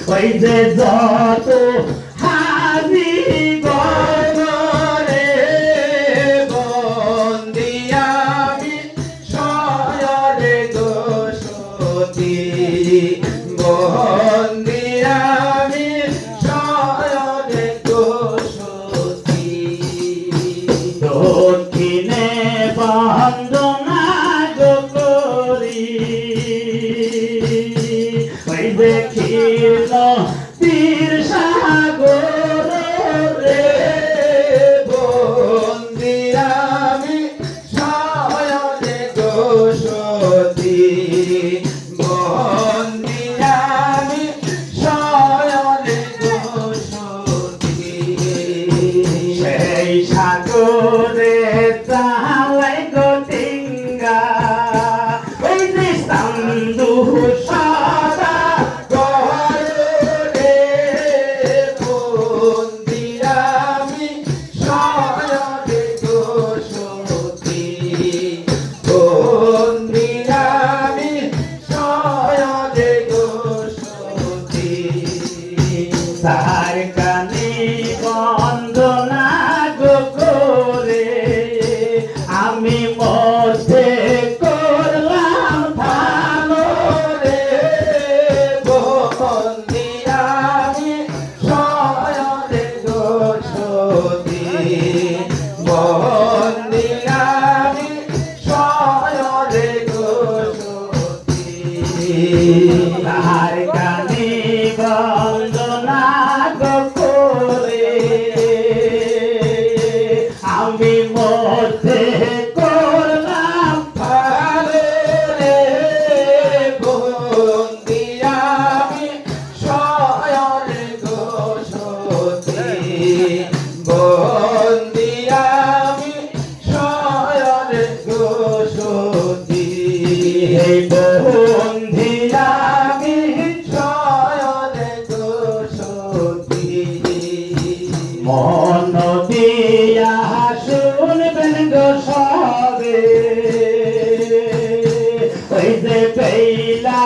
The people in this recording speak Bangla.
ওই যে যত হাজি গরে বন্দি আমি শয়নে দোষী বন্দি আমি শয়নে দোষী দক্ষিণে বন্দনা করি ওই দেখিল তীর সাগর রে বন্দি আমি শয়নে দোষী বন্দি আমি শয়নে দোষী সেই সাগরে চালাই গটিঙ্গা ওই যে সান্দু সাদা গরে বন্দি আমি শয়নে দোষী বন্দি আমি শয়নে দোষী তার কানে বন্দনা করে আমি মধ্যে করলাম ভালো রে বন্দি আমি শয়নে দোষী বন্দি আমি শয়নে দোষী তার কানে বন্দনা করে আমি মধ্যে করলাম ভালো রে বন্দি আমি শয়নে দোষী বন্দি আমি শয়নে দোষী বন্দি আমি শয়নে দোষী মন দিয়া শুনবেন গো সবে ওই যে পেইলা